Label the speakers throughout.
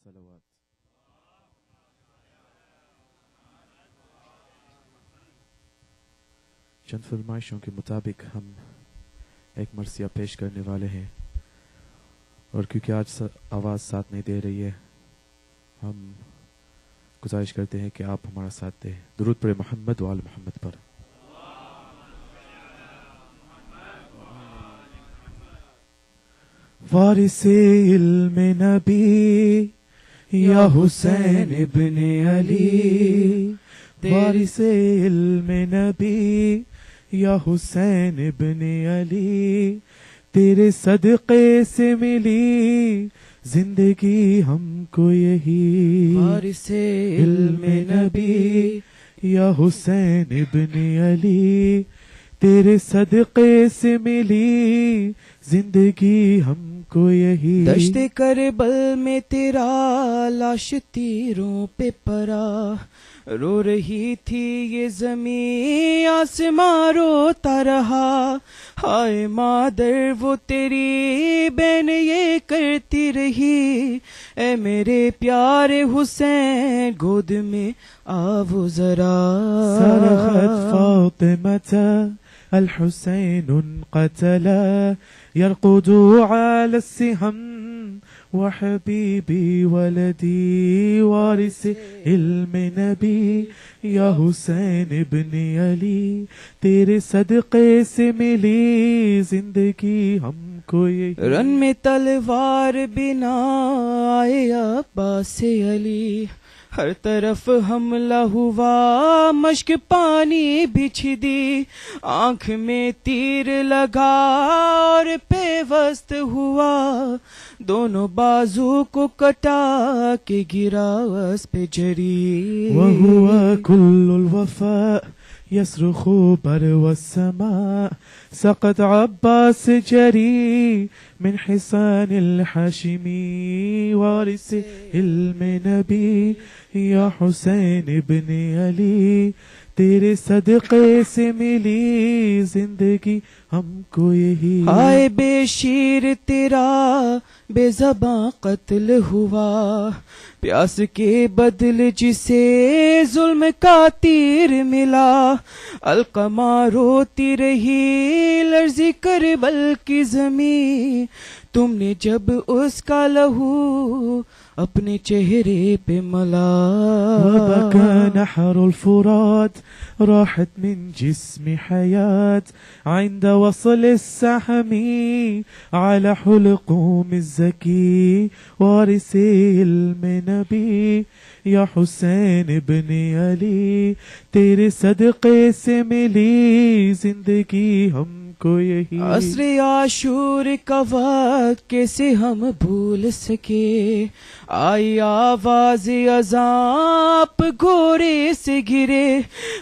Speaker 1: صلوات. چند فرمائشوں کے مطابق ہم ایک مرثیہ پیش کرنے والے ہیں، اور کیونکہ آج آواز ساتھ نہیں دے رہی ہے، ہم گزارش کرتے ہیں کہ آپ ہمارا ساتھ دیں. درود پڑھیں محمد و آل محمد پر. وارث علم نبی یا حسین ابن علی، وارث علم نبی یا حسین ابن علی، تیرے صدقے سے ملی زندگی ہم کو یہی.
Speaker 2: وارث علم نبی
Speaker 1: یا حسین ابن علی، تیرے صدقے سے ملی زندگی ہم کو یہی.
Speaker 2: دشت کربل میں تیرا لاش تیروں پہ پڑا، رو رہی تھی یہ زمین آسماں روتا رہا. ہائے مادر وہ تیری بہن یہ کرتی رہی، اے میرے پیارے حسین گود میں آو ذرا.
Speaker 1: صرخت فاطمة الحسين قتلا يرقد على السهم وحبيبي ولدي. وارث علم نبی یا حسین ابن علی، تیرے صدقے سے ملی زندگی ہم کو یہی.
Speaker 2: رن میں تلوار بنا آئے عباس علی، ہر طرف حملہ ہوا مشک پانی بچھ دی. آنکھ میں تیر لگا اور پیوست ہوا، دونوں بازو کو کٹا کے گرا اس پہ جری.
Speaker 1: وهو كل الوفاء يصرخ برو السماء، سقط عباس جري من حصان الحاشمي. وارث علم نبی یا حسین ابن علی، تیرے صدقے سے ملی زندگی ہم کو یہی.
Speaker 2: ہائے بے شیر تیرا بے زباں قتل ہوا، پیاس کے بدل جسے ظلم کا تیر ملا. القمہ روتی رہی لرزی کربل کی زمین، تم نے جب اس کا لہو اپنے چہرے پہ ملا.
Speaker 1: وبكى نحر الفرات راحت من جسم حياة عند وصل السحم على حلقوم الزكي. وارث علم نبی یا حسین ابن علی، تیرے صدقے سے ملی زندگی ہم کو یہی.
Speaker 2: عصر عاشور کا وقت کیسے ہم بھول سکے، آئی آواز عذاب گھوڑے سے گرے.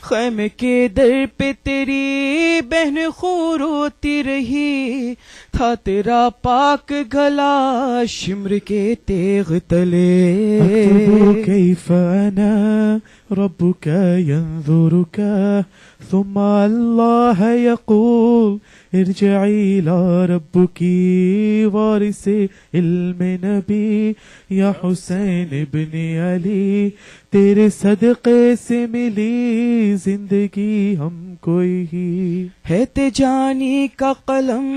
Speaker 2: خیمے کے در پہ تیری بہن خون روتی رہی، تھا تیرا پاک گلا شمر کے تیغ تلے.
Speaker 1: اكتب كيف أنا ربك ينظرك، ثم الله يقول ارجعي إلى ربك. وارث علم نبی یا حسین ابن علی، تیرے صدقے سے ملی زندگی ہم کو یہی.
Speaker 2: ہے تجانی کا قلم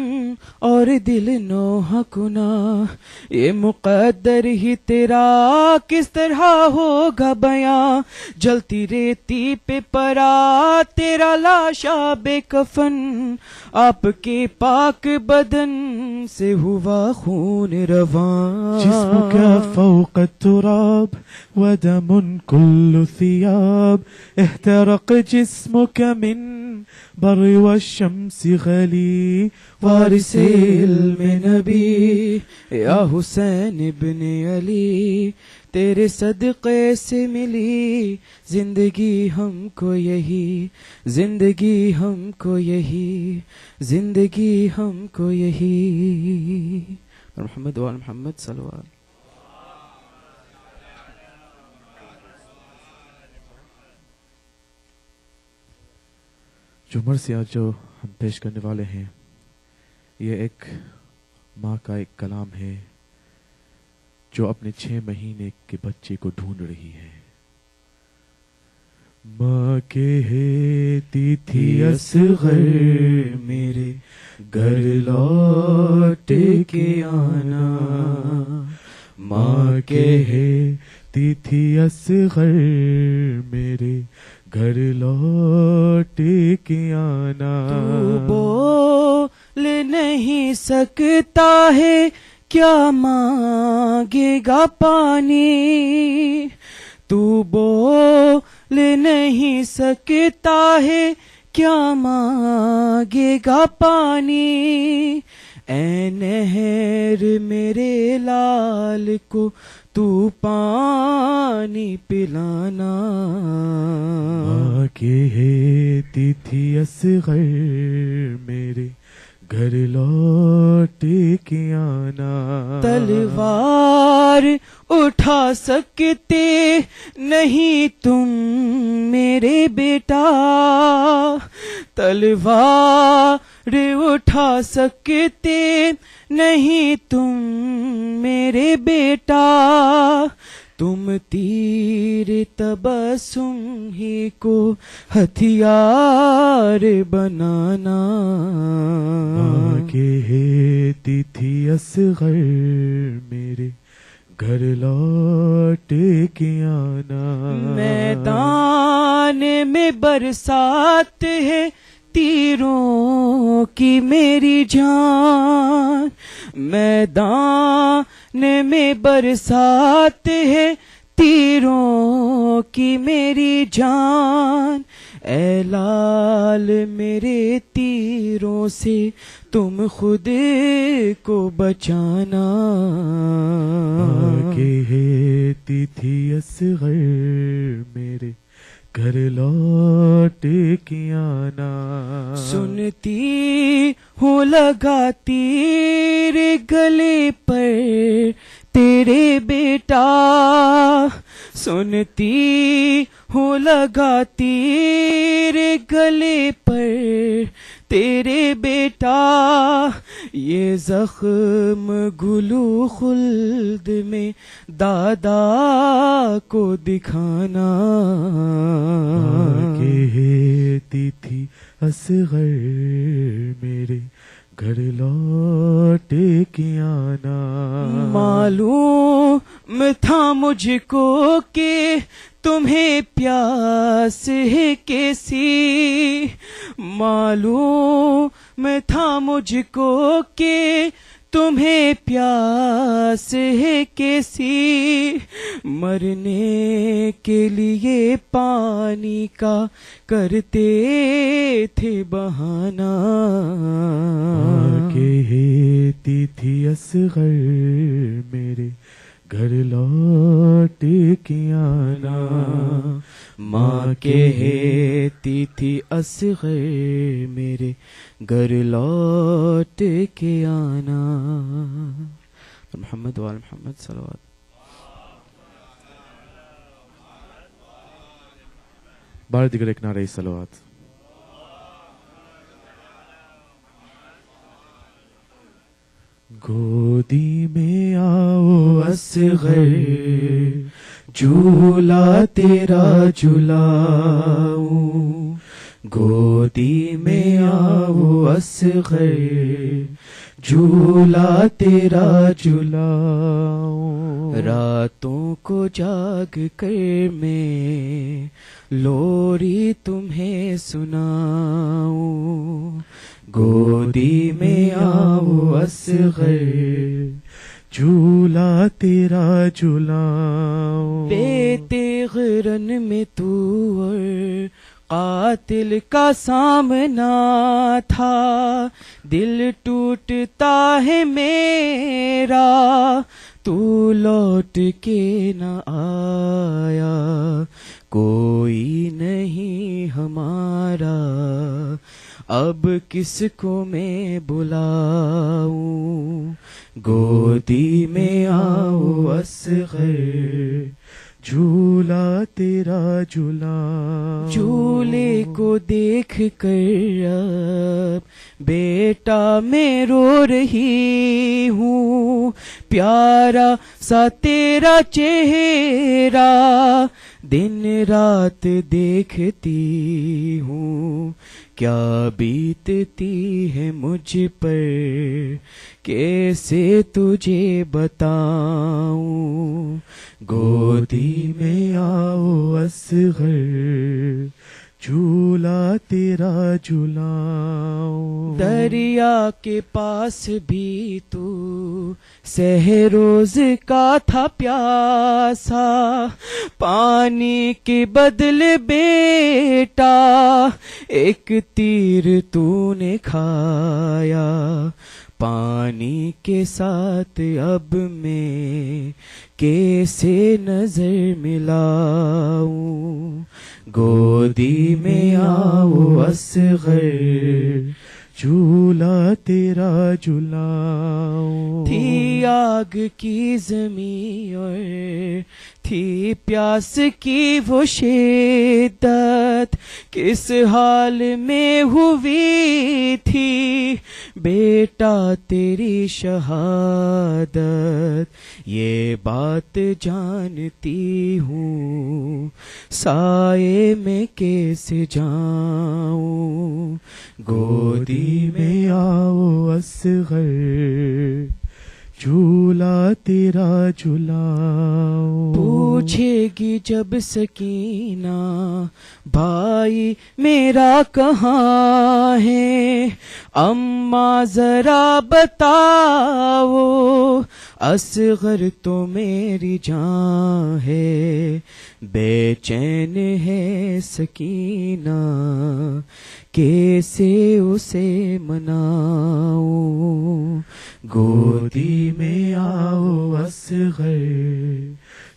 Speaker 2: اور دل نوح کنا، یہ مقدر ہی تیرا کس طرح ہوگا بیاں. جلتی ریتی پہ پڑا تیرا لاشا بے کفن، آپ کے پاک بدن سے ہوا خون رواں.
Speaker 1: جسمك فوق التراب ودم كل ثياب، احترق جسمك من برو الشمس غلي.
Speaker 2: وارث علم نبی یا حسین ابن علی، تیرے صدقے سے ملی زندگی ہم کو یہی، زندگی ہم کو یہی، زندگی ہم کو یہی.
Speaker 1: محمد و آل محمد صلوات. جو مرثیہ جو ہم پیش کرنے والے ہیں، یہ ایک ماں کا ایک کلام ہے جو اپنے 6 مہینے کے بچے کو ڈھونڈ رہی ہے. ماں کہتی تھی اصغر میرے گھر لوٹ کے آنا. ماں کہتی تھی اصغر میرے گھر لوٹ کے آنا.
Speaker 2: تو بول نہیں سکتا ہے کیا مانگے گا پانی. تو بول نہیں سکتا ہے کیا مانگے گا پانی. اے نہر میرے لال کو تو پانی پلانا.
Speaker 1: ماں کہتی تھی اصغر میرے گھر لوٹ کے آنا.
Speaker 2: تلوار اٹھا سکتے نہیں تم میرے بیٹا. تلوار اٹھا سکتے نہیں تم میرے بیٹا. تم تیر تبسم ہی کو ہتھیار بنانا.
Speaker 1: ماں کہتی تھی اصغر میرے گھر لوٹ کے آنا.
Speaker 2: میدان میں برسات ہے تیروں کی میری جان. میدان میں برسات ہے تیروں کی میری جان. اے لال میرے تیروں سے تم خود کو بچانا.
Speaker 1: ماں کہتی تھی اصغر میرے گھر لوٹ کے آنا.
Speaker 2: سنتی ہوں لگا تیر گلے پر تیرے بیٹا. سنتی ہوں لگا تیر گلے پر تیرے بیٹا. یہ زخم گلو خلد میں دادا کو دکھانا.
Speaker 1: ماں کہتی تھی اصغر میرے گھر لوٹ کے آنا.
Speaker 2: معلوم تھا مجھ کو کہ تمہیں پیاس ہے کیسی. معلوم تھا مجھ کو کہ تمہیں پیاس ہے کیسی. مرنے کے لیے پانی کا کرتے تھے بہانا.
Speaker 1: ماں کہتی تھی اصغر میرے گھر لوٹ کے آنا.
Speaker 2: ماں کہتی تھی اصغر میرے گھر لوٹ کے آنا. محمد وآل محمد صلوات.
Speaker 1: بار دیگر ایک نعرہ صلوات. گودی میں آؤ اصغر جھولا تیرا جھلاؤں. گودی میں آؤ اصغر جھولا تیرا جھلاؤں.
Speaker 2: راتوں کو جاگ کر میں لوری تمہیں سناؤں.
Speaker 1: گودی میں آؤ اصغر جھولا تیرا جھلاؤں.
Speaker 2: بے تیغرن میں تو اور قاتل کا سامنا تھا. دل ٹوٹتا ہے میرا تو لوٹ کے نہ آیا. کوئی نہیں ہمارا اب کس کو میں بلاؤں. گودی میں آؤ اصغر
Speaker 1: جھولا تیرا جھولا.
Speaker 2: جھولے کو دیکھ کر اب بیٹا میں رو رہی ہوں. پیارا سا تیرا چہرہ دن رات دیکھتی ہوں. کیا بیتتی ہے مجھ پر کیسے تجھے بتاؤں. گودی میں آؤ اصغر جھولا تیرا جھولاؤں. دریا کے پاس بھی تو سہروز کا تھا پیاسا. پانی کے بدلے بیٹا ایک تیر تو نے کھایا. پانی کے ساتھ اب میں کیسے نظر ملاؤں. گودی میں آؤ اصغر جھولا تیرا جھولاؤں. تھی آگ کی زمین اور تھی پیاس کی وہ شدت. کس حال میں ہوئی تھی بیٹا تیری شہادت. یہ بات جانتی ہوں سائے میں کیسے جاؤں. گودی میں آؤ اصغر جھولا تیرا جھولاؤں. پوچھے گی جب سکینہ بھائی میرا کہاں ہے. اماں ذرا بتاؤ اصغر تو میری جان ہے. بے چین ہے سکینہ کیسے اسے مناؤں. گودی میں آؤ اصغر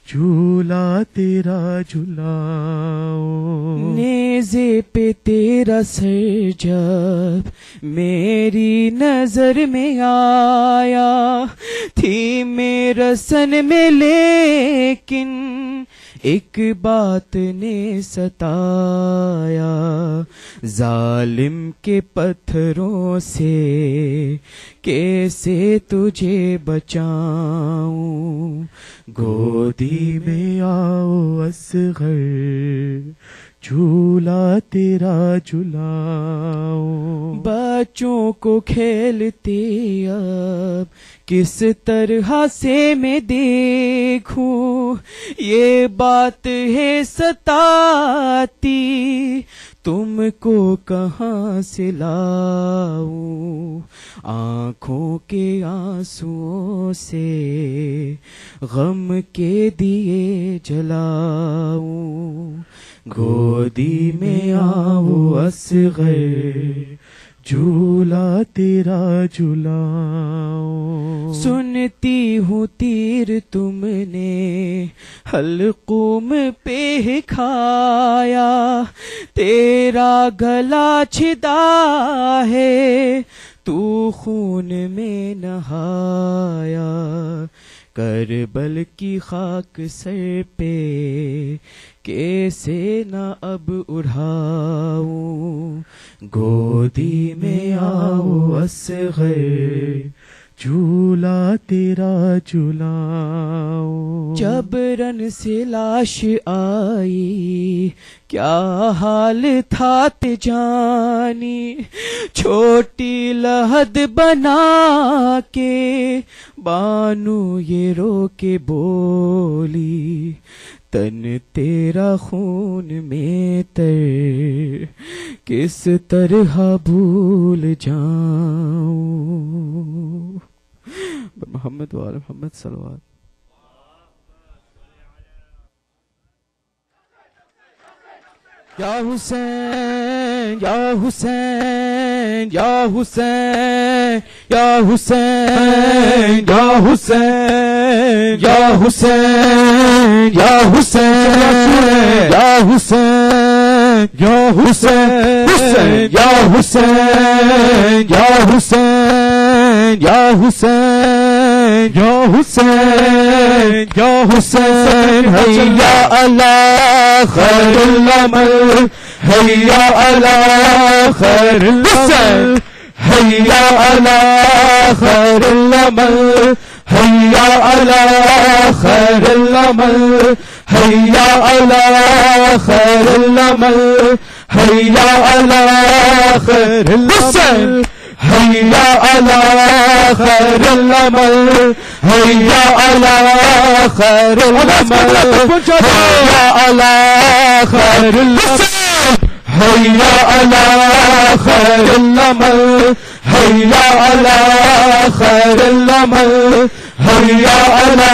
Speaker 2: جھولا تیرا جھولاؤں. نیزے پہ تیرا سر جب میری نظر میں آیا تھی میرا سن میں لیکن ایک بات نے ستایا. ظالم کے پتھروں سے کیسے تجھے بچاؤں. گودی میں آؤ اصغر جھولا تیرا جھولاؤں. بچوں کو کھیلتے اب کس طرح سے میں دیکھوں. یہ بات ہے ستاتی تم کو کہاں سے لاؤں. آنکھوں کے آنسوؤں سے غم کے دیے جلاؤں. گودی میں آؤ اصغر جھولا تیرا جھولاؤں. سنتی ہوں تیر تم نے حلقوم پہ کھایا. تیرا گلا چھدا ہے تو خون میں نہایا. کربل کی خاک سر پہ کیسے نہ اب اڑاؤں. گودی میں آؤ اصغر جھولا تیرا جھولاؤں. جبرن سے لاش آئی کیا حال تھا تجانی. چھوٹی لحد بنا کے بانو یہ رو کے بولی. تن تیرا خون میں تر کس طرح بھول جاؤں. محمد وآل محمد صلوات. یا حسین یا حسین یا حسین یا حسین یا حسین یا حسین یا حسین یا حسین یا حسین یا حسین یا حسین یا حسین حسین یا حسین یا حسین حیا علی خیر العمل حیا علی خیر العمل حیا علی خیر العمل حیا علی خیر العمل حیا علی خیر العمل حیا علی خیر العمل حیا علی خیر العمل حیا علی خیر العمل حیا علی خیر العمل حیا علی خیر العمل حیا علی خیر العمل حیا علی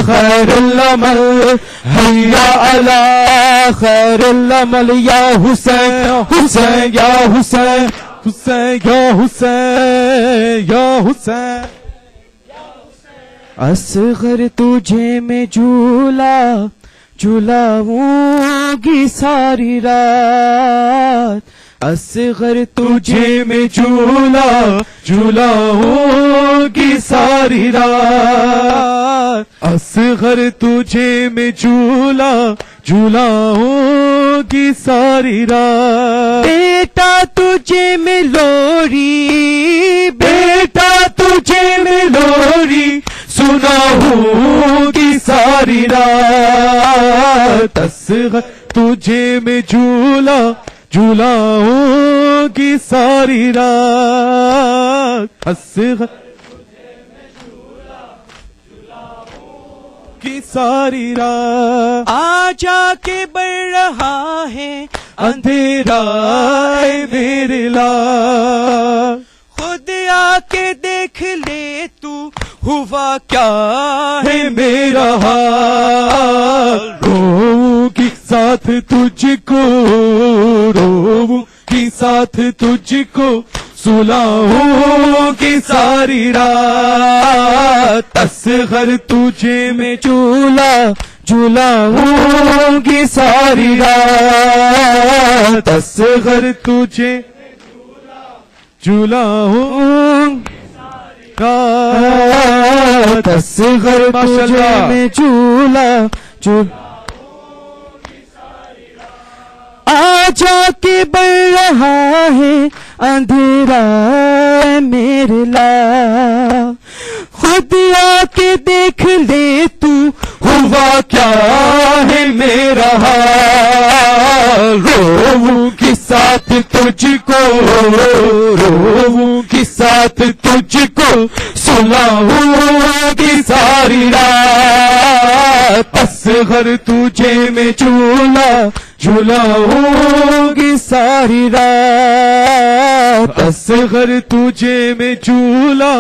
Speaker 2: خیر العمل حیا علی خیر العمل یا حسین حسین یا حسین حسین یا حسین یا حسین اصغر تجھے میں جھولا جھولاؤں گی ساری رات اصغر تجھے میں جھولا جھولاؤں گی ساری رات اصغر تجھے میں جھولا جھولاؤں گی ساری رات بیٹا تجھے میں لوری بیٹا تجھے میں لوری سناؤں گی ساری رات اصغر تجھے میں جھولا جھولاؤں گی ساری رات اصغر کی ساری رات آ جا کے بڑھ رہا ہے اندھیرا میرے لال خود آ کے دیکھ لے تو ہوا کیا ہے میرا حال رو کی ساتھ تجھ کو رو کی ساتھ تجھ کو سلاؤں کی ساری رات اصغر تجھے میں جھولا جھولاؤں گی ساری رات اصغر تجھے جھولاؤں رات اصغر تجھے میں جھولا آ جا کے بڑھ رہا ہے اندھیرا میرے لا خود آ کے دیکھ لے تو ہوا کیا ہے میرا حال رو کے ساتھ تجھ کو رو کے ساتھ تجھ کو سلاؤں گی ساری رات اصغر تجھے میں جھولا جھولاؤں گی ساری رات اصغر تجھے میں جھولا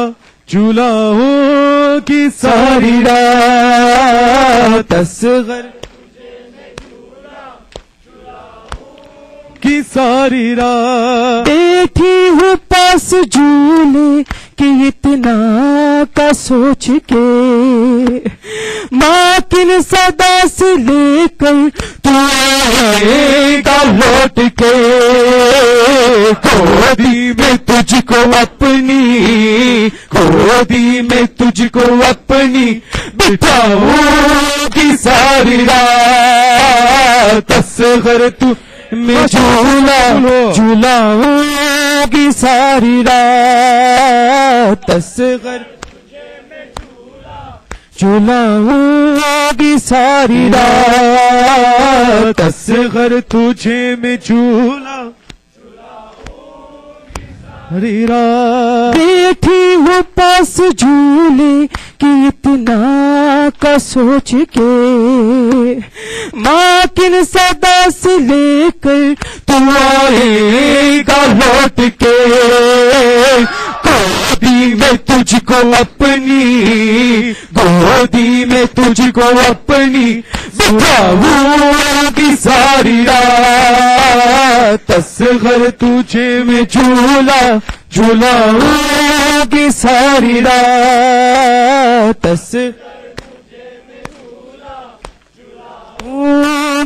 Speaker 2: جھولاؤں گی ساری رات اصغر کی ساری رات بیٹھی ہوں پاس جھولے کہ اتنا کا سوچ کے ماں کن صدا سے لے کر تو آئے گا لوٹ کے گودی میں تجھ کو اپنی گودی میں تجھ کو اپنی بٹھاؤں گی ساری رات اصغر تو میں جھولا جھولاؤں گی ساری رات اصغر جھولاؤں گی ساری رات اصغر تجھے میں جھولا ساری رات بیٹھی ہوں پاس جھولے کہ اتنا کا سوچ کے ماں کن صدا سے لے کر تو آئے گا لوٹ کے گودی میں تجھ کو اپنی گودی میں تجھ کو اپنی بٹھاؤں گی ساری رات اصغر تجھے میں جھولا جھولاؤں گی ساری رات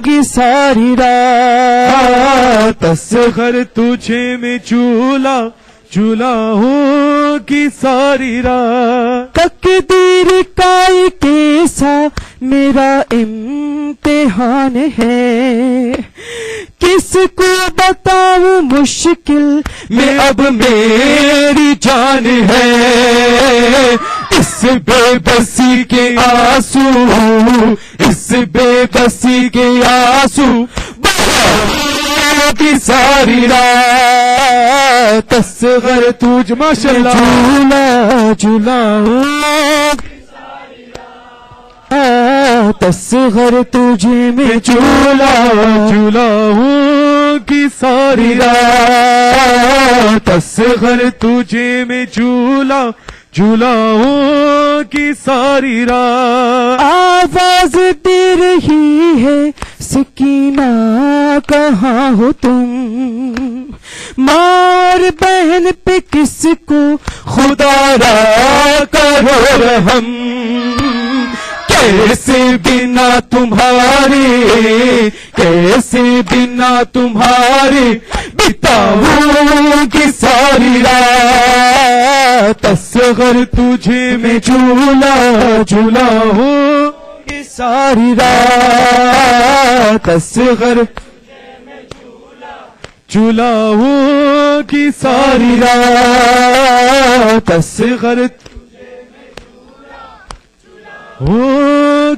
Speaker 2: گی ساری رات اصغر تجھے میں جھولا جھولاؤں
Speaker 1: کی ساری رات
Speaker 2: تقدیر کا ایک ایسا میرا امتحان ہے، کس کو بتاؤں مشکل میں اب میری جان ہے، اس بے بسی کے آنسو، اس بے بسی کے آنسو کی ساری رات تصغر تجھ ماشاءاللہ جھولا جھولاؤں تصغر تجھے میں جھولا
Speaker 1: جھولاؤں کی ساری رات تصغر تجھے میں جھولا جھولاؤں کی ساری رات
Speaker 2: آواز دے رہی ہے سکینہ کہاں ہو تم، ماں بہن پہ کس کو خدا را کرو رحم، کیسے بنا تمہارے کیسے بنا تمہارے بتاؤں کی ساری رات تصغر تجھے میں جھولا جھولاؤں کی ساری رات تصغر
Speaker 1: جھولاؤں کی ساری رات
Speaker 2: تصغر
Speaker 1: ہو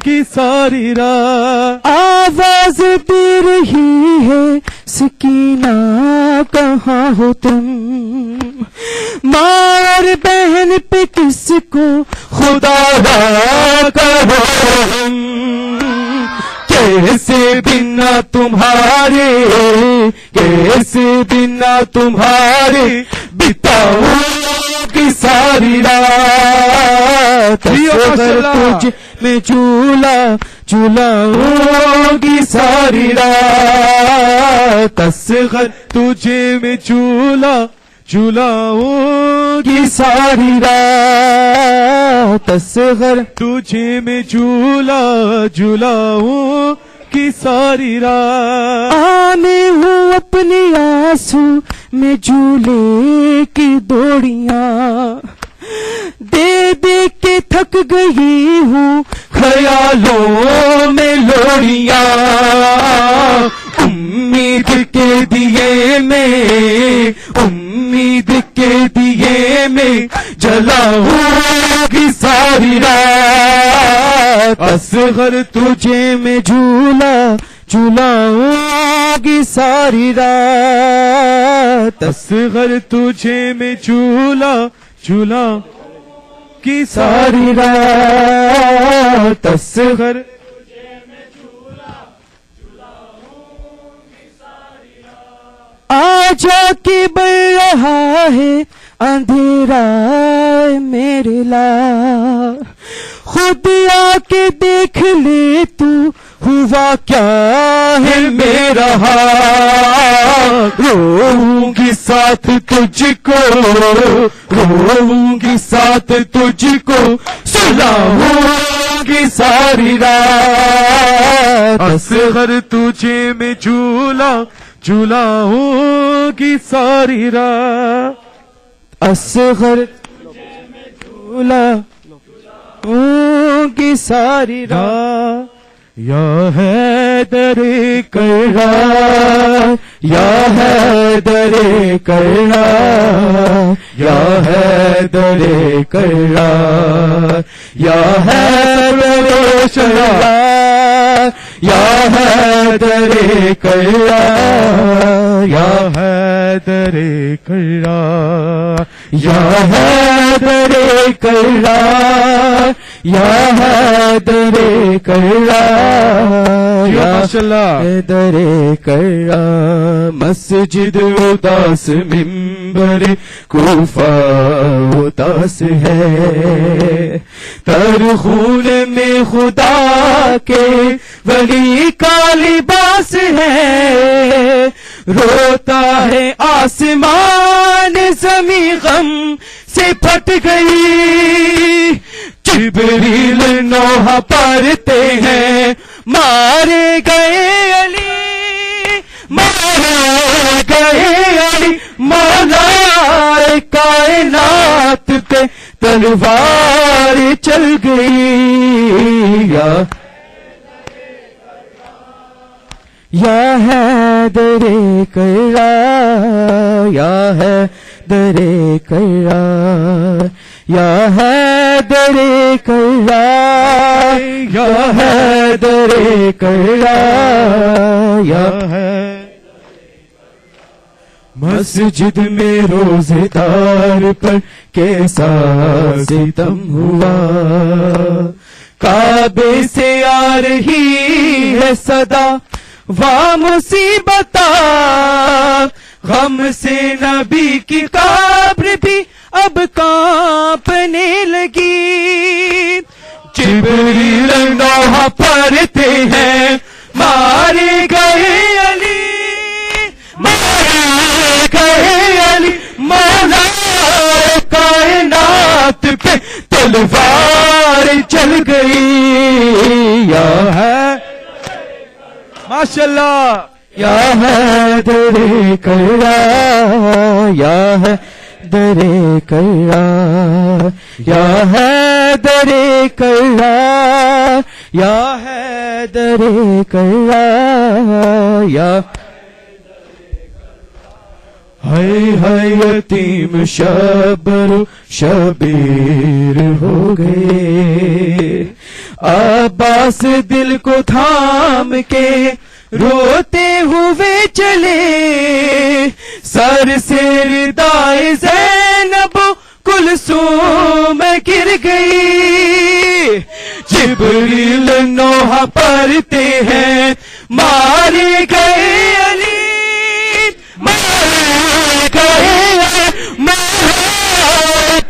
Speaker 1: کی ساری رات
Speaker 2: آواز دے رہی ہے سکینہ کہاں ہو تم، ماں اور بہن پہ کس کو خدا را کرو رحم، کیسے بنا تمہارے کیسے بنا تمہارے بتاؤں کی ساری رات تصغر تجھ میں جھولا جھولاؤں کی ساری رات تصغر
Speaker 1: تجھے میں جھولا جھولاؤں
Speaker 2: کی ساری رات تصغر
Speaker 1: تجھے میں جھولا جھولاؤں کی ساری رات
Speaker 2: آنے ہوں اپنے آنسو میں جھولے کی دوڑیاں، دے دے کے تھک گئی ہوں خیالوں میں لوڑیاں، امید کے دیے میں امید کے دیے میں جلاؤں گی ساری رات اصغر تجھے میں جھولا جھولاؤں گی ساری رات
Speaker 1: اصغر تجھے میں جھولا جھولا کی
Speaker 2: ساری رات اصغر آجا کے بڑھ رہا ہے اندھیرا میرے لا، خود آ کے دیکھ لے تو ہوا کیا ہے میرا حال، روؤں گی ساتھ تجھ کو روؤں گی ساتھ تجھ کو سلاؤں گی ساری رات
Speaker 1: اصغر تجھے میں جھولا جھولاؤں گی ساری رات
Speaker 2: اصغر جھولا کی ساری رات
Speaker 1: یا حیدر کرار
Speaker 2: یا حیدر کرار یا حیدر کرار یا حیدر کرار یا حیدر کرار
Speaker 1: یا حیدر کرار
Speaker 2: یا حیدر کرار یا حیدر کرار یا حیدر کرار مسجد اداس منبر کوفہ اداس ہے، تر خون میں خدا کے ولی کا لباس ہے، روتا ہے آسمان زمین غم سے پھٹ گئی، جبریل نوحہ پڑھتے ہیں مارے گئے علی مارے گئے علی مولا کائنات پہ تلوار چل گئی یا حیدر کرار یا حیدر کرار یا حیدر کرار یا حیدر کرار یا مسجد میں روزے دار پر کیسا ستم ہوا کعبے سے آ رہی ہے صدا وا مصیبت غم سے نبی کی قبر بھی اب کانپنے لگی جبریل نوح پڑھتے ہیں مارے گئے علی مارے گئے علی مولا کائنات پہ تلوار چل گئی یا ہے ماشاءاللہ یا حیدر کرار یا حیدر کرار یا حیدر کرار یا حیدر کرار یا ہائے یتیم شبر شبیر ہو گئے عباس دل کو تھام کے روتے ہوئے چلے سر سے ردائے زینب کلثوم گر گئی جبریل نوح پڑھتے ہیں مارے گئے علی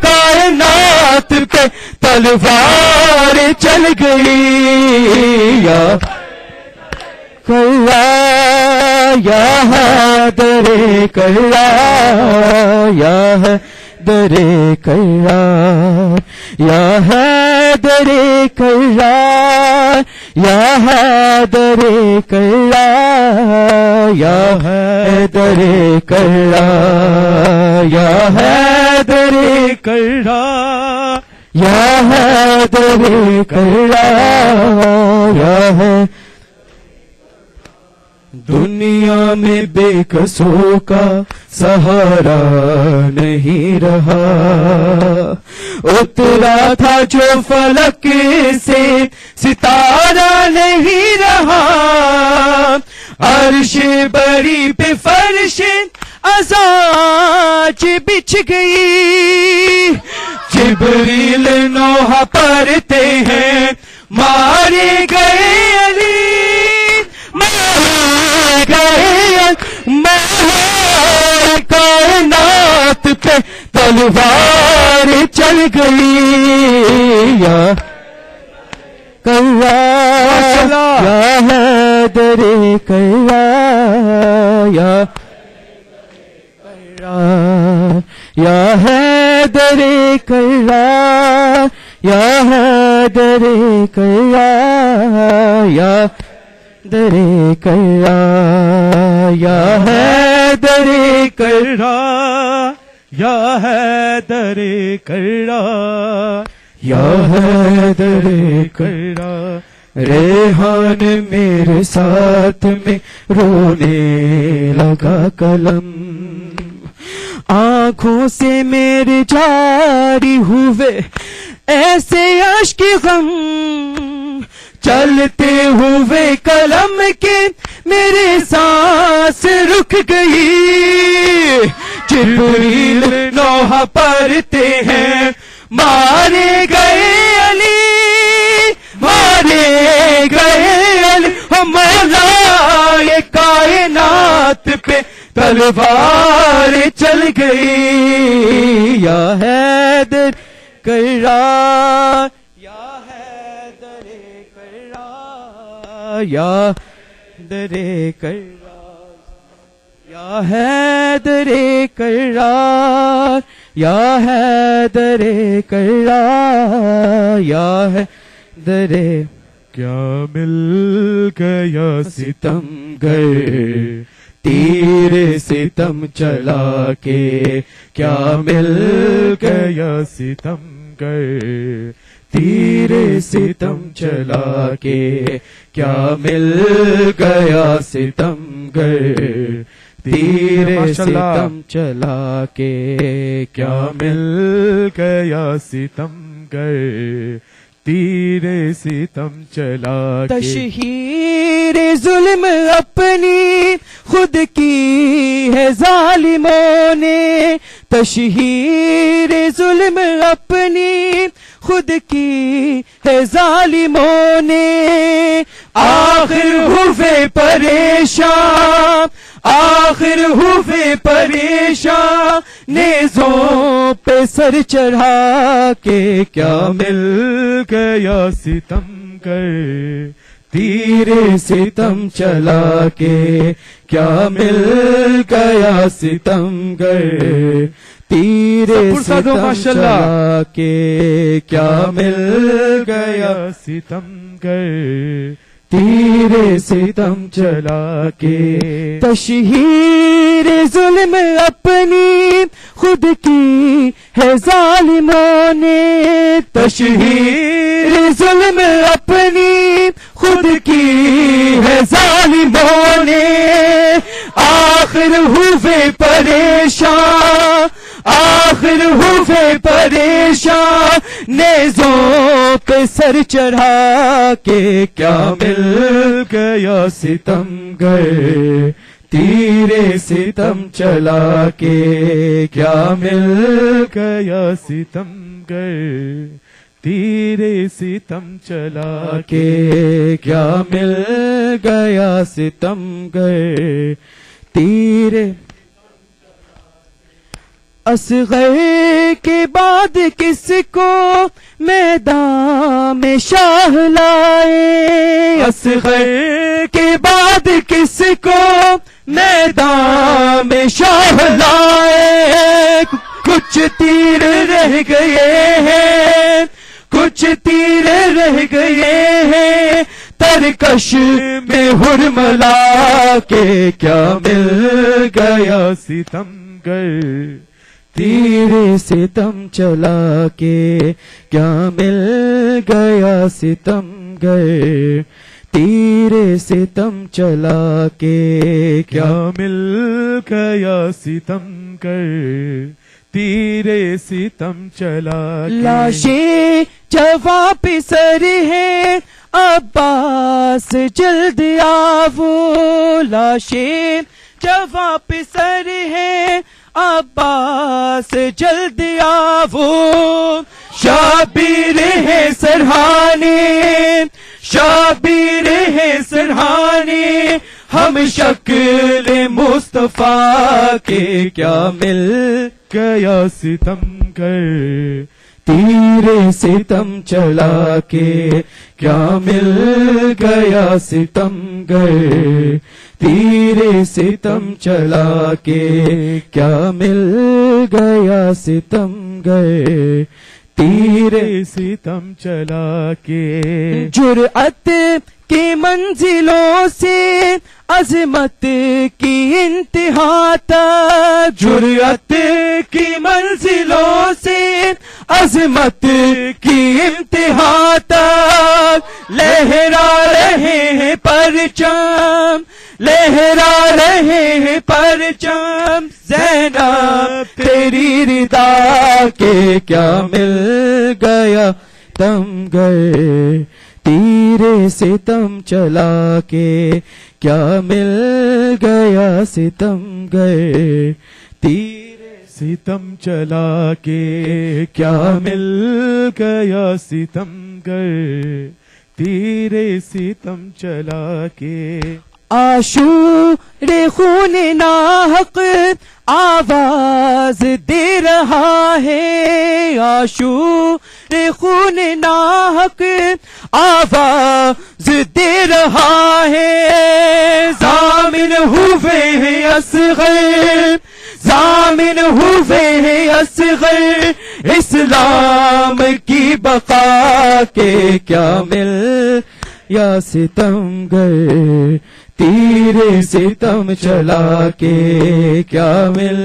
Speaker 2: کائنات پہ تلوار چل گئی یا کرار یا حیدر کرار یا حیدر کرار یا حیدر کرار یا حیدر کرار یا حیدر کرار یا حیدر کرار یا حیدر کرار یا حیدر دنیا میں بے کسوں کا سہارا نہیں رہا اترا تھا جو فلک سے ستارہ نہیں رہا عرش بری پہ فرش ازاج بچھ گئی جبریل نوح پڑھتے ہیں مارے گئے علی کائنات پہ تلوار چل گئی یا کرار یا حیدر کرار یا یا حیدر کرار یا حیدر کرار یا حیدر کرار یا حیدر کرار یا حیدر کرار یا حیدر کرار ریحان میرے ساتھ میں رونے لگا قلم آنکھوں سے میرے جاری ہوئے ایسے اشک غم چلتے ہوئے قلم کے میرے سانس رک گئی جبریل نوح پڑھتے ہیں مارے گئے علی مارے گئے علی مولا یہ کائنات پہ تلوار چل گئی یا حیدر کرار یا حیدر کرار یا حیدر کرار یا حیدر کرار یا حیدر کرار یا حیدر
Speaker 1: کیا مل گیا
Speaker 2: ستم گر تیر ستم چلا کے کیا مل گیا ستم گر، تیر ستم چلا کے کیا مل گیا ستم گر، تیر ستم چلا کے کیا مل گیا ستم گر، تیر ستم چلا کے تشہیر ظلم اپنی خود کی ہے ظالموں نے، تشہیر ظلم اپنی خود کی ہے ظالموں نے، آخر ہوئے پریشان، آخر ہوئے پریشان، نیزوں پہ سر چڑھا کے کیا مل گیا ستم گر، تیر ستم چلا کے کیا مل گیا ستم گر، تیر ستم چلا کے کیا مل گیا ستم گر، تیر ستم چلا کے تشہیر ظلم اپنی خود کی ہے ظالموں نے، تشہیر ظلم اپنی خود کی ہے ظالموں نے، آخر ہوئے پریشان، آخر ہوئے پریشان، نیزوں پہ سر چڑھا کے کیا مل گیا ستم گر، تیر ستم چلا کے کیا مل گیا ستم گر، تیر ستم چلا کے کیا مل گیا ستم گر، تیر اصغر کے بعد کس کو میدان میں شاہ لائے، اصغر کے بعد کس کو میدان میں شاہ لائے، کچھ تیر رہ گئے ہیں، کچھ تیر رہ گئے ہیں، ترکش میں ہرملا کے کیا مل گیا ستم گر، تیر ستم چلا کے کیا مل گیا ستم گر، تیر ستم چلا کے کیا مل گیا ستم گر، تیر ستم چلا کے لاشیں جواں پہ سر ہے عباس جلد آو، لاشیں جواں پہ سر ہے عباس جلد آو، شابیر ہے سرہانے، شابیر ہے سرہانے، ہم شکل مصطفیٰ کے کیا مل گیا ستم گر، تیر ستم چلا کے کیا مل گیا ستم گر، تیر ستم چلا کے کیا مل گیا ستم گر، تیر ستم چلا کے جرأت کی منزلوں سے عظمت کی انتہا تک، جرأت کی منزلوں سے عظمت کی انتہا تک، لہرا رہے ہیں پرچم، لہرا رہے ہیں پرچم، زینب تیری رضا کے کیا مل گیا تم گئے، تیر ستم چلا کے کیا مل گیا ستم گئے، تیر ستم چلا کے کیا مل گیا ستم گئے، تیر ستم چلا کے عاشور خون ناحق آواز دے رہا ہے، عاشور خون ناحق آواز دے رہا ہے، ضامن ہوئے ہیں اصغر، ضامن ہوئے ہیں اصغر، اسلام کی بقا کے کیا مل یا ستم گر، تیرے ستم چلا کے کیا مل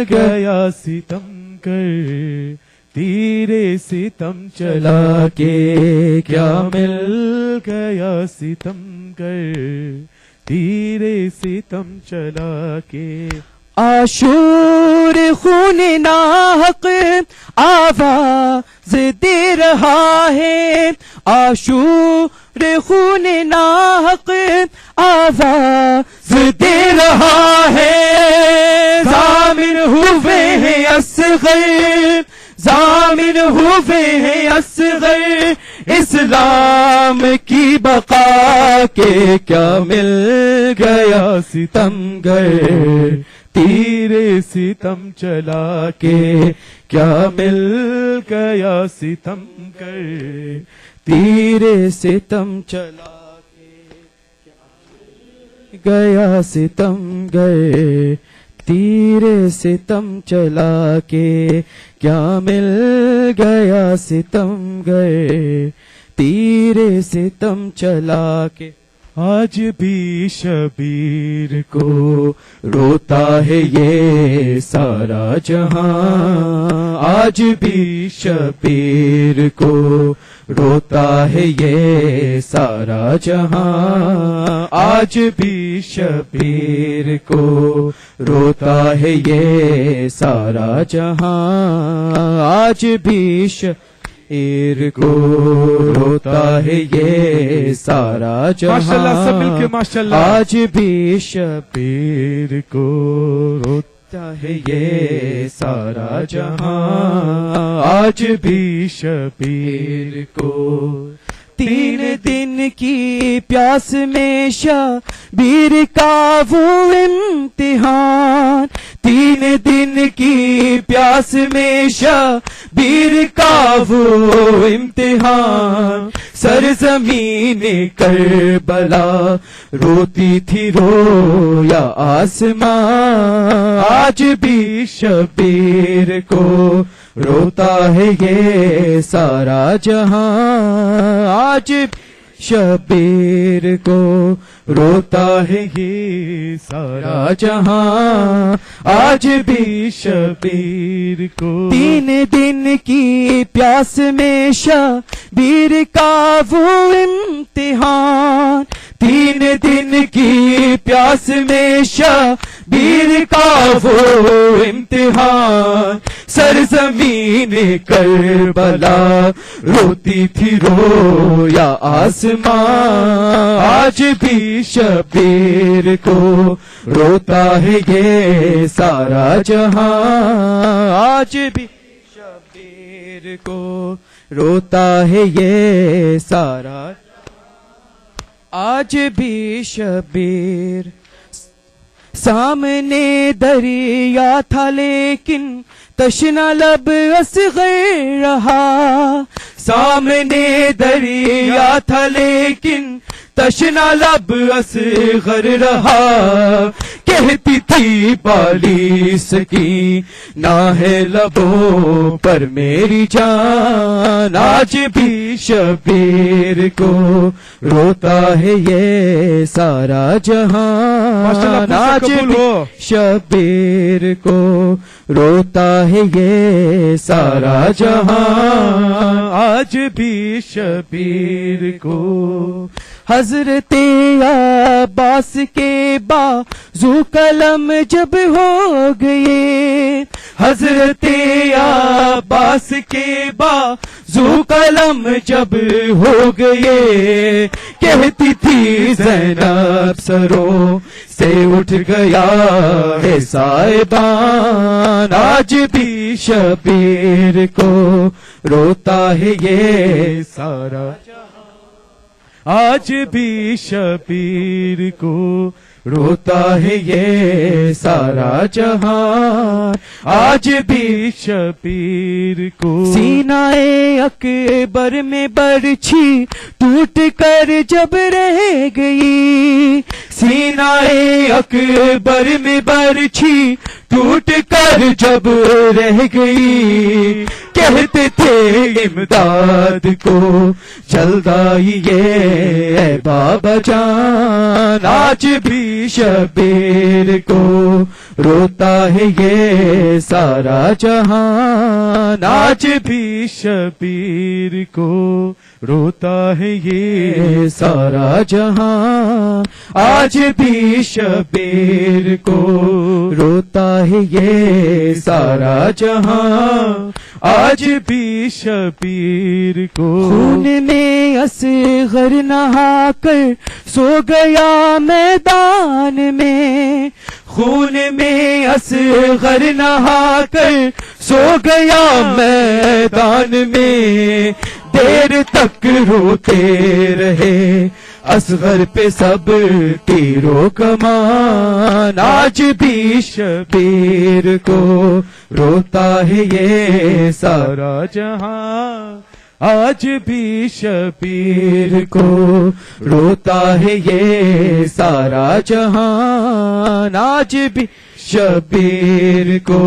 Speaker 2: گیا
Speaker 1: ستم گر تیرے ستم
Speaker 2: چلا کے کیا مل
Speaker 1: گیا ستم گر تیرے ستم چلا کے
Speaker 2: عاشور خون ناحق آواز دے رہا ہے عاشور خون ناحق آواز دے رہا ہے ضامن ہوئے ہیں اصغر ضامن ہوئے ہیں اصغر اسلام کی بقا کے کیا مل گیا ستم گر
Speaker 1: تیرے ستم چلا کے
Speaker 2: کیا مل
Speaker 1: گیا ستم گر
Speaker 2: تیرے ستم چلا کے گیا ستم گر تیرے ستم چلا کے کیا مل گیا ستم گر تیرے ستم چلا کے
Speaker 1: آج بھی شبیر
Speaker 2: کو روتا ہے یہ سارا جہاں آج بھی شبیر کو روتا ہے یہ سارا جہاں آج بھی شبیر کو روتا ہے یہ سارا جہاں آج بھی شبیر کو روتا ہے یہ سارا جہاں
Speaker 1: ماشاءاللہ سب مل کے ماشاءاللہ
Speaker 2: آج بھی شبیر
Speaker 1: کو
Speaker 2: روتا ہے یہ سارا جہاں
Speaker 1: آج بھی شبیر
Speaker 2: کو 3 دن کی پیاس میں شبیر کا وہ امتحان 3 دن کی پیاس میں شبیر کا وہ امتحان سرزمین کربلا روتی تھی رویا آسمان آج بھی شبیر کو روتا ہے یہ سارا جہاں آج شبیر کو روتا ہے یہ سارا جہاں آج بھی شبیر کو 3 دن کی پیاس میں شبیر کا وہ امتحان 3 دن کی پیاس میں شبیر کا وہ امتحان سرزمین کربلا روتی تھی رویا آسمان آج بھی شبیر کو روتا ہے یہ سارا جہاں آج بھی شبیر کو روتا ہے یہ سارا آج بھی شبیر سامنے دریا تھا لیکن تشنا لب اصغر رہا سامنے دریا تھا لیکن تشنا لب اصغر رہا کہتی تھی بالی سکینہ ہے لبوں پر میری جان آج بھی شبیر کو روتا ہے یہ سارا جہان آج بھی شبیر کو روتا ہے یہ سارا جہاں
Speaker 1: آج بھی شبیر کو
Speaker 2: حضرت عباس کے بازو قلم جب ہو گئے حضرت عباس کے بازو قلم جب ہو گئے کہتی تھی زینب سروں سے اٹھ گیا ہے صاحبان آج بھی شبیر کو روتا ہے یہ سارا
Speaker 1: آج بھی شبیر کو
Speaker 2: روتا ہے یہ سارا جہاں آج بھی
Speaker 1: شبیر کو
Speaker 2: سینہ اکبر میں برچھی ٹوٹ کر جب رہ گئی سینہ اکبر میں برچھی ٹوٹ کر جب رہ گئی کہتے تھے امداد کو جلدائیے اے بابا جان آج بھی شبیر کو روتا ہے یہ سارا جہان
Speaker 1: آج بھی شبیر کو روتا ہے یہ
Speaker 2: سارا جہاں آج بھی شبیر کو روتا ہے یہ سارا جہاں
Speaker 1: آج بھی شبیر کو
Speaker 2: خون میں اصغر نہا کر سو گیا میدان میں خون میں اصغر نہا کر سو گیا میدان میں دیر تک روتے رہے اصغر پہ سب تیرو کمان آج بھی شبیر کو روتا ہے یہ سارا
Speaker 1: جہاں آج بھی
Speaker 2: شبیر کو روتا ہے یہ سارا جہان آج بھی شبیر کو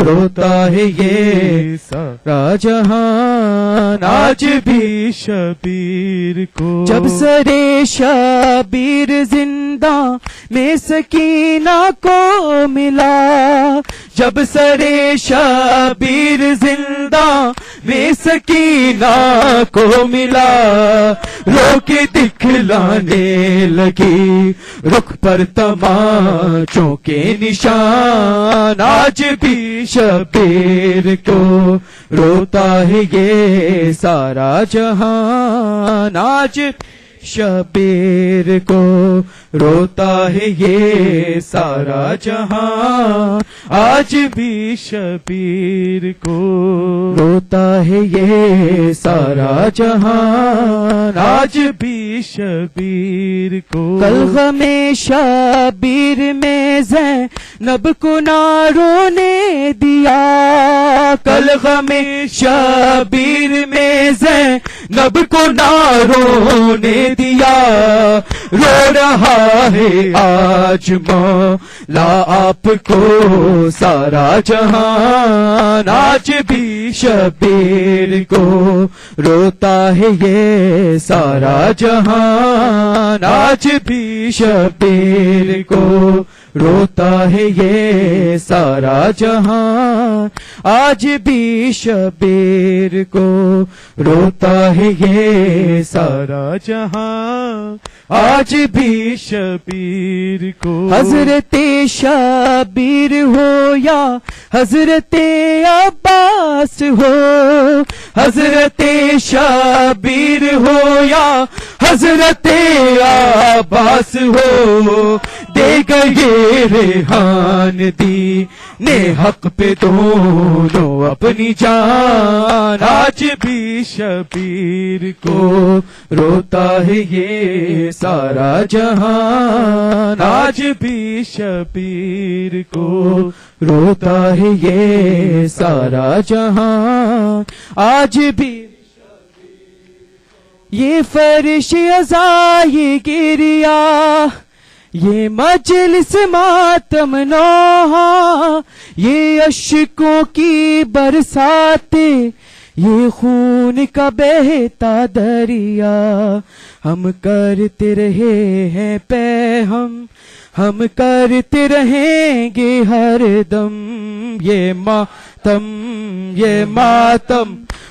Speaker 2: روتا ہے یہ سارا جہان آج بھی
Speaker 1: شبیر کو
Speaker 2: جب سرے شبیر زندہ میں سکینہ کو ملا جب سرے شبیر زندہ میں سکینہ کو ملا رو کے دکھلانے لگی رخ پر تماچوں کے نشان آج بھی شبیر کو روتا ہے یہ سارا جہان آج شبیر کو روتا ہے یہ سارا جہاں آج بھی شبیر کو روتا ہے یہ سارا جہاں آج بھی شبیر کو کل غم شبیر میں زینب کو نہ رونے دیا کل غم شبیر میں زینب کو نہ رونے دیا رو رہا ہے آج مولا آپ کو سارا جہان آج بھی شبیر کو روتا ہے یہ سارا جہان آج بھی شبیر کو روتا ہے یہ سارا جہان آج بھی شبیر کو روتا ہے یہ سارا
Speaker 1: جہاں آج بھی شبیر کو
Speaker 2: حضرت شبیر ہو یا حضرت عباس ہو حضرت شبیر ہو یا حضرت عباس ہو دے گئے ریحان دی نے حق پہ دونوں اپنی جان آج بھی شبیر کو روتا ہے یہ سارا جہان آج بھی شبیر کو روتا ہے یہ سارا جہان آج بھی یہ فرش ازا یہ گریا یہ مجلس ماتم نوحہ یہ اشکوں کی برسات یہ خون کا بہتا دریا ہم کرتے رہے ہیں پہ ہم کرتے رہیں گے ہر دم یہ ماتم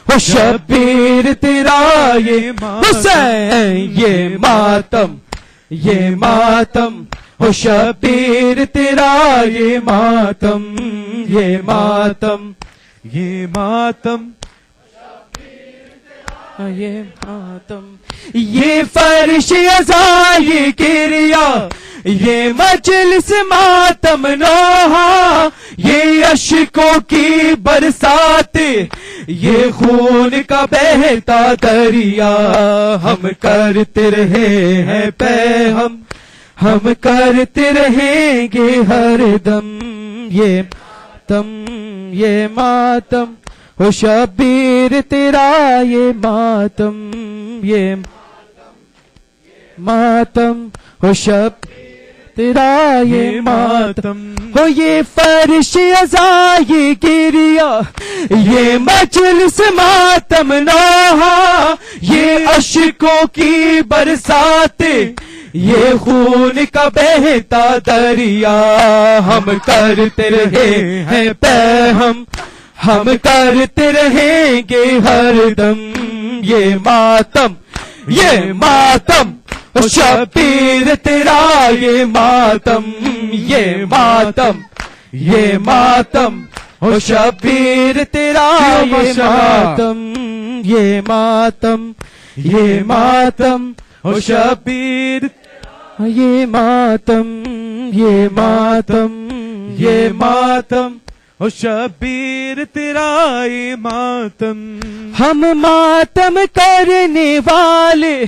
Speaker 2: ہو شبیر تیرا یہ حسین یہ ماتم ہو شبیر تیرا یہ ماتم
Speaker 1: یہ ماتم
Speaker 2: یہ فرش ازا یہ گریا یہ مجلس ماتم نوحہ یہ اشکوں کی برسات یہ خون کا بہتا دریا ہم کرتے رہے ہیں پہ ہم کرتے رہیں گے ہر دم یہ ماتم ہو شبیر تیرا یہ ماتم ہو شبیر تیرا یہ ماتم ہو یہ فرش ازا یہ گریا یہ مجلس ماتم نوحہ یہ اشکوں کی برسات یہ خون کا بہتا دریا ہم کرتے رہے ہیں پہ ہم کرتے رہیں گے ہر دم یہ ماتم او شبیر تیرا یہ ماتم او شبیر تیرا یہ ماتم او شبیر یہ ماتم
Speaker 1: او شبیر تیرا یہ ماتم
Speaker 2: ہم ماتم کرنے والے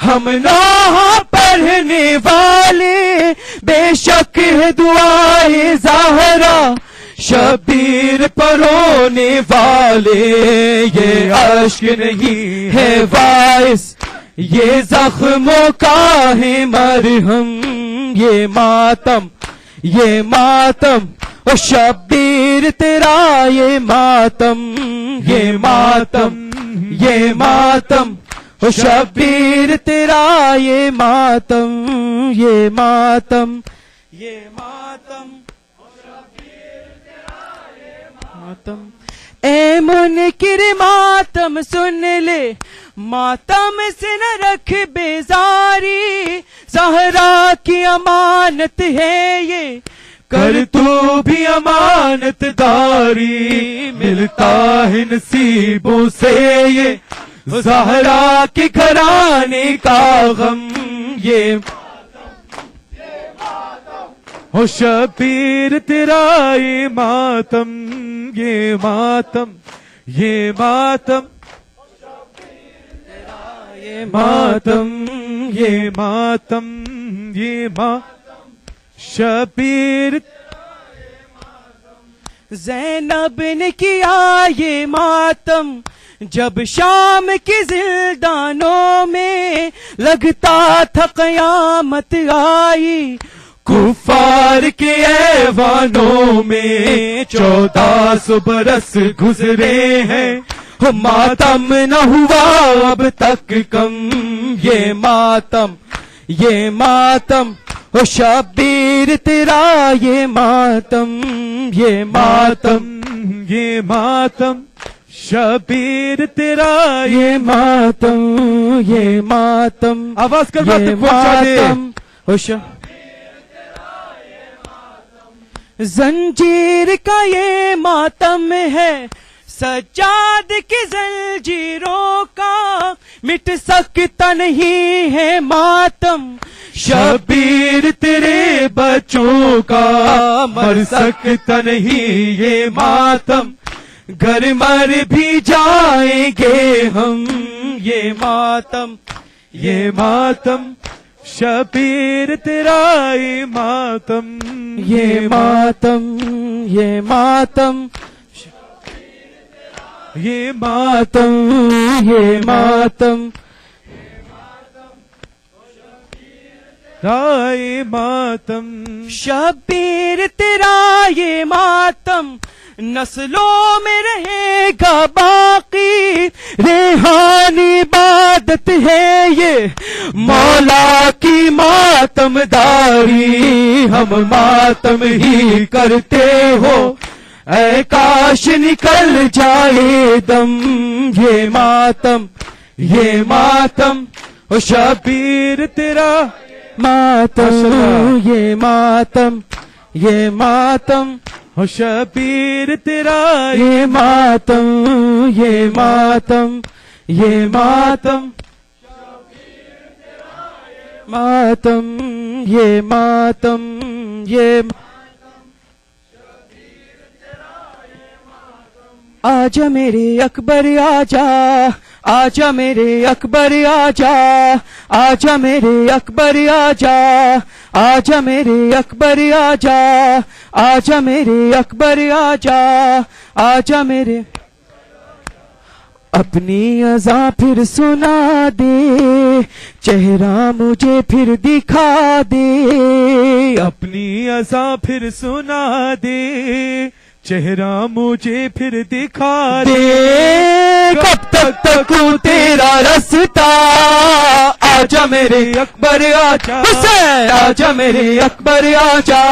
Speaker 2: ہم نوحہ پڑھنے والے بے شک ہے دعائے زہرا شبیر پر رونے والے یہ اشک نہیں ہے باعث یہ زخموں کا ہے مرہم یہ ماتم او شبیر تیرا یہ ماتم او شبیر تیرا یہ ماتم اے منکر ماتم سن لے ماتم سے نہ رکھ بیزاری زہرا کی امانت ہے یہ کر تو بھی امانت داری ملتا ہے نصیبوں سے یہ زہرا کے گھرانے کا غم یہ
Speaker 1: او شبیر تیرا یہ ماتم شبیر
Speaker 2: زینب نے کیا یہ ماتم جب شام کی زندانوں میں لگتا تھا قیامت آئی کفار کے ایوانوں میں 1400 برس گزرے ہیں ماتم نہ ہوا اب تک کم یہ ماتم او شبیر تیرا یہ ماتم
Speaker 1: شبیر تیرا
Speaker 2: یہ ماتم
Speaker 1: آواز کر بات تک پہنچا دے
Speaker 2: زنجیر کا یہ ماتم ہے سجاد کی زنجیروں کا مٹ سکتا نہیں ہے ماتم
Speaker 1: شبیر تیرے بچوں کا مر سکتا نہیں یہ ماتم
Speaker 2: گھر مر بھی جائیں گے ہم یہ ماتم
Speaker 1: شبیر تیرا یہ ماتم
Speaker 2: شبیر تیرا یہ ماتم نسلوں میں رہے گا باقی ریحان عبادت ہے یہ مولا کی ماتم داری ہم ماتم ہی کرتے ہو اے کاش نکل جائے دم یہ ماتم او شبیر تیرا
Speaker 1: او شبیر تیرا
Speaker 2: یہ ماتم آجا میرے اکبر آجا آجا میرے اکبر آجا آجا میرے اکبر آجا آجا میرے اکبر آجا آجا میرے اکبر آجا آجا میرے اپنی اذاں پھر سنا دے چہرہ مجھے پھر دکھا دے
Speaker 1: اپنی اذاں پھر سنا دے چہرہ مجھے پھر دکھا دے.
Speaker 2: کب تک تکوں تیرا رستہ, آجا میرے اکبر آجا, حسین آجا میرے اکبر آجا,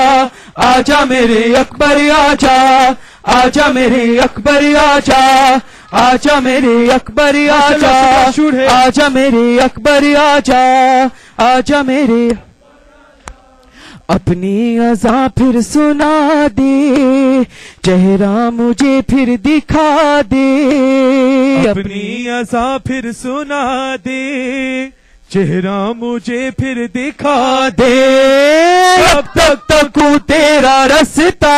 Speaker 2: آجا میرے اکبر آجا, آجا میرے اکبر آجا, آجا میرے اکبر آجا, آجا میرے اکبر آجا, آجا میرے اپنی اذاں پھر سنا دے, چہرہ مجھے پھر دکھا دے.
Speaker 1: اپنی اذاں پھر سنا دے, چہرہ مجھے پھر دکھا دے.
Speaker 2: کب تک تکوں تیرا رستہ,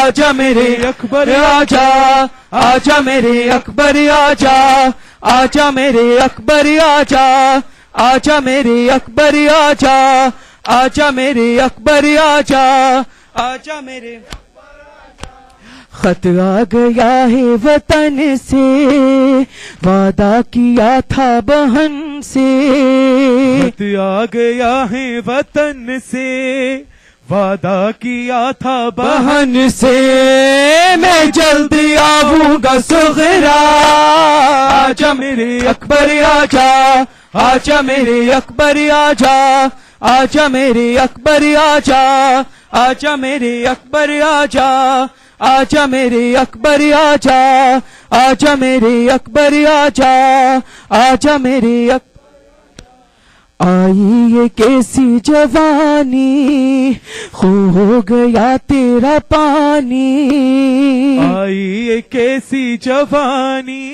Speaker 2: آجا میرے اکبر آجا, آجا میرے اکبر آجا, آجا میرے اکبر آجا, آجا میرے اکبر آجا, آجا میرے اکبر آجا, آجا میرے. خط آ گیا ہے وطن سے, وعدہ کیا تھا بہن سے.
Speaker 1: خط آ گیا ہے وطن سے, وعدہ کیا تھا
Speaker 2: بہن سے. میں جلدی آؤں گا صغرا, آجا میرے اکبر آجا, آجا میرے اکبر آجا, آجا میرے اکبر آجا, آجا میرے اکبر آجا, آجا میرے اکبر آجا, آجا میرے اکبر آجا, آجا میرے آئی یہ کیسی جوانی, خو ہو گیا تیرا پانی.
Speaker 1: آئی یہ کیسی جوانی,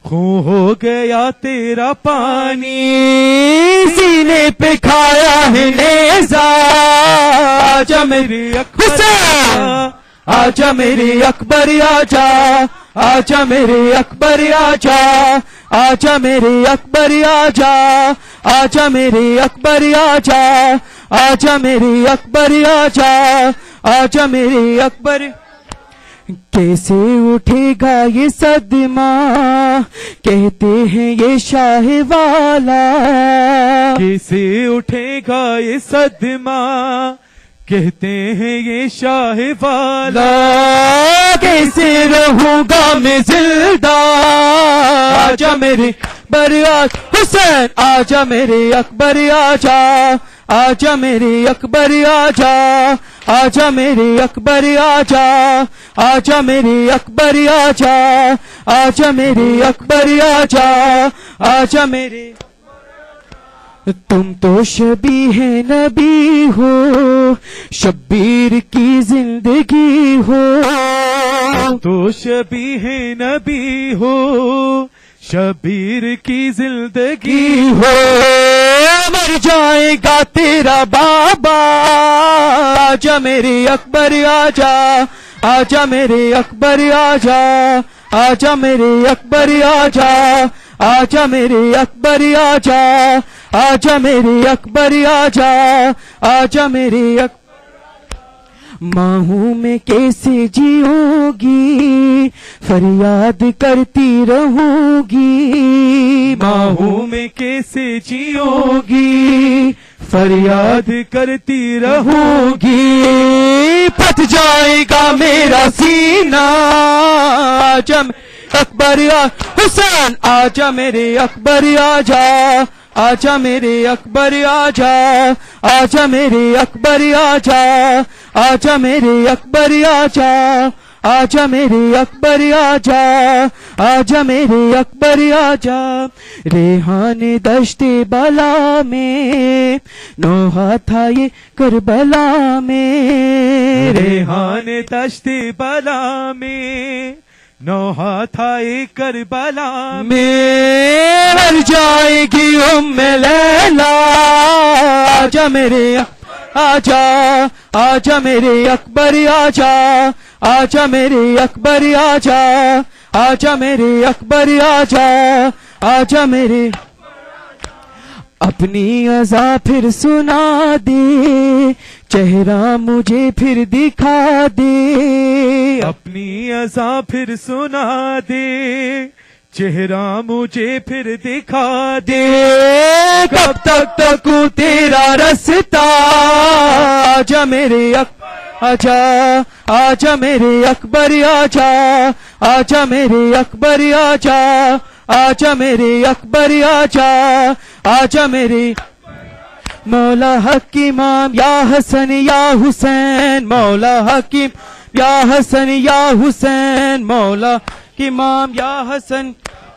Speaker 1: خو ہو گیا تیرا پانی.
Speaker 2: سینے پہ کھایا ہے نیزا, آجا میرے اکبر آجا, آجا میرے اکبر آجا, آجا میرے اکبر آجا, آجا میرے اکبر آجا, آجا میرے اکبر آجا, آجا میرے اکبر آجا, آجا میرے اکبر. کیسے اٹھے گا یہ صدمہ, کہتے ہیں یہ شاہ والا.
Speaker 1: کیسے اٹھے گا یہ صدمہ, کہتے ہیں یہ شاہ والا.
Speaker 2: کیسے رہوں گا میں زندہ, آجا میرے اکبر آجا, حسین آجا میرے اکبر آجا, آجا میرے اکبر آجا, آجا میرے اکبر آجا, آجا میرے اکبر آجا, آجا میرے اکبر آجا, آجا میرے. تم تو شبیہ نبی ہو, شبیر کی زندگی ہو.
Speaker 1: تو شبیہ نبی ہو, شبیر کی زندگی
Speaker 2: ہو. مر جائے گا تیرا بابا, آجا میرے اکبر آجا, آجا میرے اکبر آجا, آجا میرے اکبر آجا, آجا میرے اکبر آجا, آجا میرے اکبر آجا, آجا میرے اکبر. ماں ہوں میں کیسے جیوں گی, فریاد کرتی رہوں گی.
Speaker 1: ماں ہوں میں کیسے جیوں
Speaker 2: گی, فریاد
Speaker 1: کرتی
Speaker 2: رہوں گی. پھٹ جائے گا میرا سینہ, آجا اکبر حسین, آجا میرے اکبر آجا, آجا میرے اکبر آجا, آجا میرے اکبر آجا, آجا میرے اکبر آجا, آجا میرے اکبر آجا, آجا میرے اکبر آجا. ریحان دشت بلا میں, نوحہ تھا یہ کربلا میں.
Speaker 1: ریحان دشت بلا میں, نوحہ تھا ایک کربلا
Speaker 2: میں. مر جائے گی ام لیلا, آجا میرے آجا, آجا میرے اکبر آجا, آجا میرے اکبر آجا, آجا میرے اکبر آجا, آجا میرے. اپنی اذاں پھر سنا دے, چہرہ مجھے پھر دکھا دے.
Speaker 1: اپنی اذاں پھر سنا دے, چہرہ مجھے پھر دکھا دے.
Speaker 2: کب تک تکوں تیرا رستہ, آجا میرے اکبر آجا آجا میرے اکبر آجا آجا میرے اکبر آجا آجا میرے اکبر آجا آجا میرے مولا حق امام یا حسن یا حسین مولا حکیم یا حسن یا حسین مولا امام یا حسن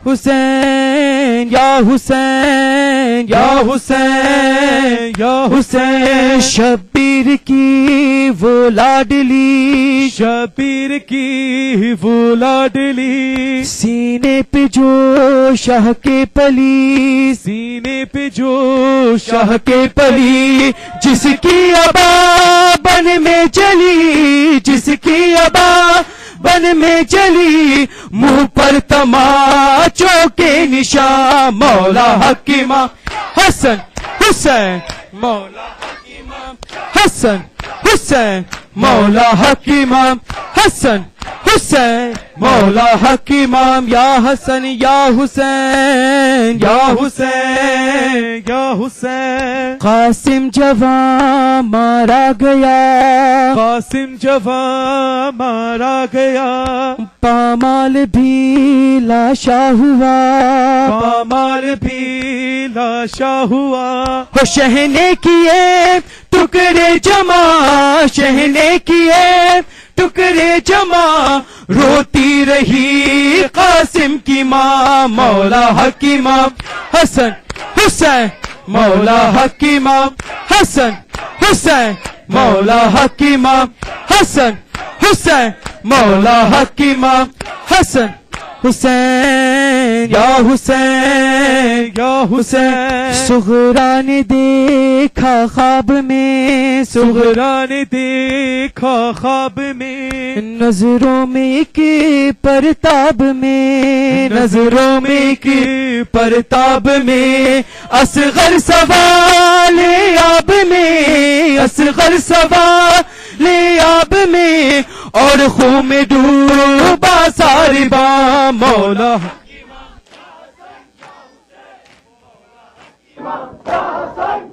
Speaker 2: حسین یا حسین یا حسین یا حسین شبیر کی وہ لاڈلی
Speaker 1: شبیر کی وہ لاڈلی
Speaker 2: سینے پہ جو شاہ کے پلی
Speaker 1: سینے پہ جو
Speaker 2: شاہ کے پلی جس کی ابا بن میں چلی جس کی ابا بن میں چلی منہ پر تماچوں کے نشان مولا حق امام حسن حسین مولا حق امام حسن حسین مولا حق امام حسن حسین مولا حق امام یا حسن یا حسین یا حسین
Speaker 1: یا حسین
Speaker 2: قاسم جوان مارا گیا
Speaker 1: قاسم جوان مارا گیا
Speaker 2: پامال بھی لاشا ہوا
Speaker 1: پامال بھی لاشا ہوا
Speaker 2: ہو شہ نے کیے ٹکڑے جمع شہ نے کیے ٹکڑے جمع روتی رہی قاسم کی ماں مولا حق امام حسن حسین مولا حق امام حسن حسین مولا حق امام حسن حسین مولا حق امام حسن حسین یا حسین یا حسین صغرا نے دیکھا خواب میں
Speaker 1: صغرا نے دیکھا خواب میں
Speaker 2: نظروں میں ایک پرتاب میں نظروں میں ایک پرتاب میں اصغر سوال آب میں اصغر سوال آب میں اور خون میں ڈوبا سارے بام مولا
Speaker 3: حسن